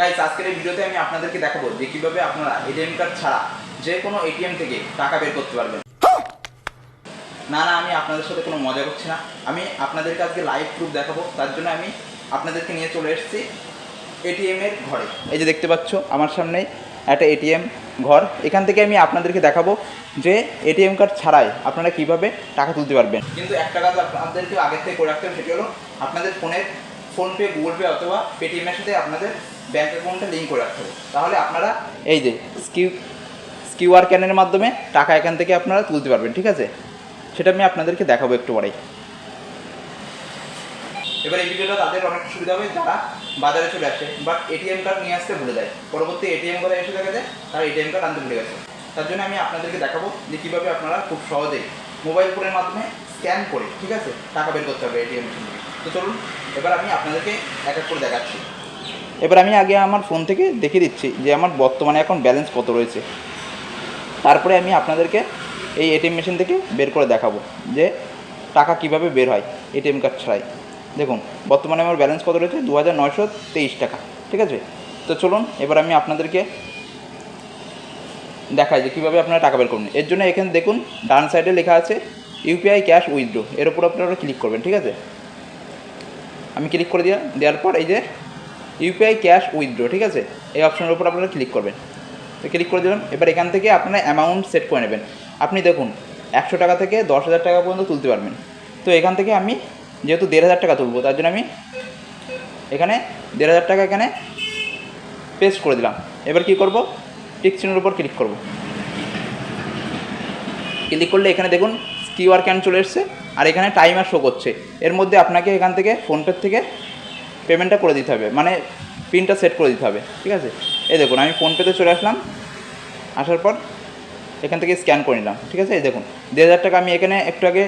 Guys, আজকের এই ভিডিওতে আমি আপনাদেরকে দেখাবো যে কিভাবে আপনারা এটিএম কার্ড ছাড়া যে কোনো এটিএম থেকে টাকা বের করতে পারবেন। না না, আমি আপনাদের সাথে কোনো মজা করছি না, আমি আপনাদেরকে আজকে লাইভ প্রুফ দেখাবো। তার জন্য আমি আপনাদেরকে নিয়ে চলে এসেছি এটিএমের ঘরে। এই যে দেখতে পাচ্ছ আমার সামনেই একটা এটিএম ঘর। এখান থেকে আমি আপনাদেরকে দেখাবো যে এটিএম কার্ড ছাড়াই আপনারা কিভাবে টাকা তুলতে পারবেন। কিন্তু একটা কাজ আপনাদেরকে আগের থেকে করে রাখতে হবে, সেটি হলো আপনাদের ফোনের ফোনপে, গুগল পে অথবা পেটিএমের সাথে আপনাদের ব্যাঙ্ক অ্যাকাউন্টটা লিঙ্ক করে রাখতে হবে। তাহলে আপনারা এই যে কিউআর স্ক্যানের মাধ্যমে টাকা এখান থেকে আপনারা তুলতে পারবেন। ঠিক আছে, সেটা আমি আপনাদেরকে দেখাবো একটু পরেই। এবার এই ভিডিওটা তাদের অনেক সুবিধা হবে যারা বাজারে চলে আসে বাট এটিএম কার্ড নিয়ে আসতে ভুলে যায়। পরবর্তী এটিএম করে এসে দেখা যায় তারা এটিএম কার্ড আনতে ভুলে গেছে। তার জন্য আমি আপনাদেরকে দেখাবো যে কীভাবে আপনারা খুব সহজেই মোবাইল ফোনের মাধ্যমে স্ক্যান করে, ঠিক আছে, টাকা বের করতে হবে এটিএম মেশিন থেকে। তো চলুন এবার আমি আপনাদেরকে এক এক করে দেখাচ্ছি। এবার আমি আগে আমার ফোন থেকে দেখিয়ে দিচ্ছি যে আমার বর্তমানে এখন ব্যালেন্স কত রয়েছে। তারপরে আমি আপনাদেরকে এই এটিএম মেশিন থেকে বের করে দেখাবো যে টাকা কিভাবে বের হয় এটিএম কার্ড ছাড়াই। দেখুন বর্তমানে আমার ব্যালেন্স কত রয়েছে, 2923 টাকা। ঠিক আছে, তো চলুন এবার আমি আপনাদেরকে দেখাই যে কীভাবে আপনারা টাকা বের করবেন। এর জন্য এখানে দেখুন ডান সাইডে লেখা আছে ইউপিআই ক্যাশ উইথড্র, এর উপর আপনারা ক্লিক করবেন। ঠিক আছে, আমি ক্লিক করে দেওয়ার পর এই যে ইউপিআই ক্যাশ উইথড্র, ঠিক আছে, এই অপশনের উপর আপনারা ক্লিক করবেন। তো ক্লিক করে দিলাম। এবার এখান থেকে আপনারা অ্যামাউন্ট সেট করে নেবেন। আপনি দেখুন 100 টাকা থেকে 10,000 টাকা পর্যন্ত তুলতে পারবেন। তো এখান থেকে আমি যেহেতু 1,500 টাকা তুলবো, তার জন্য আমি এখানে 1,500 টাকা এখানে পেস্ট করে দিলাম। এবার কি করব, টিক চিহ্নের উপর ক্লিক করব। ক্লিক করলে এখানে দেখুন কিউআর স্ক্যান চলে এসছে আর এখানে টাইমার শো করছে। এর মধ্যে আপনাকে এখান থেকে ফোনপে থেকে পেমেন্টটা করে দিতে হবে, মানে পিনটা সেট করে দিতে হবে। ঠিক আছে, এই দেখুন আমি ফোনপেতে চলে আসলাম, আসার পর এখান থেকে স্ক্যান করে নিলাম। ঠিক আছে, এই দেখুন 1,500 টাকা আমি এখানে একটু আগে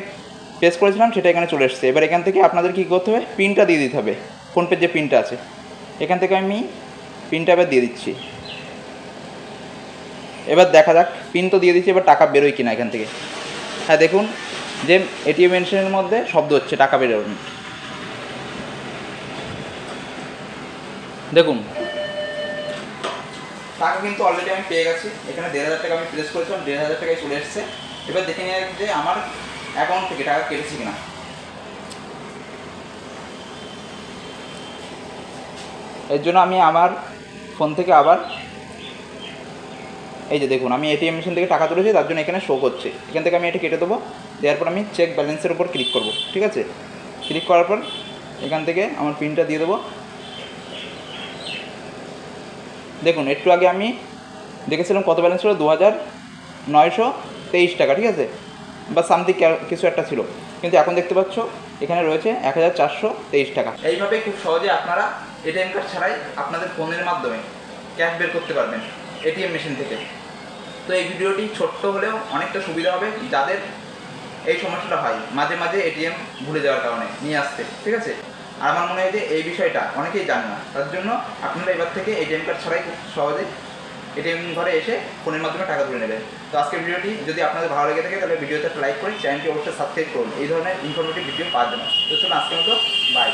পেস্ট করেছিলাম, সেটা এখানে চলে এসছে। এবার এখান থেকে আপনাদের কী করতে হবে, পিনটা দিয়ে দিতে হবে। ফোনপের যে পিনটা আছে এখান থেকে আমি পিনটা এবার দিয়ে দিচ্ছি। এবার দেখা যাক, পিন তো দিয়ে দিচ্ছি, এবার টাকা বেরোয় কিনা এখান থেকে। হ্যাঁ দেখুন যে এটিএম মেশিনের মধ্যে শব্দ হচ্ছে টাকা বেরোনো। দেখুন টাকা কিন্তু অলরেডি আমি পেয়ে গেছি। এখানে 1,500 টাকা আমি প্লেস করেছিলাম, 1,500 টাকায় চলে এসছে। এবার দেখে নিয়ে যে আমার অ্যাকাউন্ট থেকে টাকা কেটেছে কিনা। এর জন্য আমি আমার ফোন থেকে আবার এই যে দেখুন আমি এটিএম মেশিন থেকে টাকা তুলেছি, তার জন্য এখানে শো করছে। এখান থেকে আমি এটা কেটে দেবো। দেওয়ার পর আমি চেক ব্যালেন্সের উপর ক্লিক করব। ঠিক আছে, ক্লিক করার পর এখান থেকে আমার পিনটা দিয়ে দেবো। দেখুন একটু আগে আমি দেখেছিলাম কত ব্যালেন্স ছিল, 2,923 টাকা। ঠিক আছে, বা সামথিং কিছু একটা ছিল, কিন্তু এখন দেখতে পাচ্ছ এখানে রয়েছে 1,423 টাকা। এইভাবে খুব সহজে আপনারা এটিএম কার্ড ছাড়াই আপনাদের ফোনের মাধ্যমে ক্যাশ বের করতে পারবেন এটিএম মেশিন থেকে। তো এই ভিডিওটি ছোট্ট হলেও অনেকটা সুবিধা হবে যাদের এই সমস্যাটা হয় মাঝে মাঝে এটিএম ভুলে যাওয়ার কারণে নিয়ে আসতে। ঠিক আছে, আর আমার মনে হয় যে এই বিষয়টা অনেকেই জানে না, তার জন্য আপনারা এবার থেকে এটিএম কার্ড ছাড়াই খুব সহজে এটিএম ঘরে এসে ফোনের মাধ্যমে টাকা তুলে নেবেন। তো আজকের ভিডিওটি যদি আপনাদের ভালো লেগে থাকে তাহলে ভিডিওতে একটা লাইক করে চ্যানেলটি অবশ্যই সাবস্ক্রাইব করুন এই ধরনের ইনফরমেটিভ ভিডিও পাওয়ার জন্য। তো চলুন আজকের মতো বাই।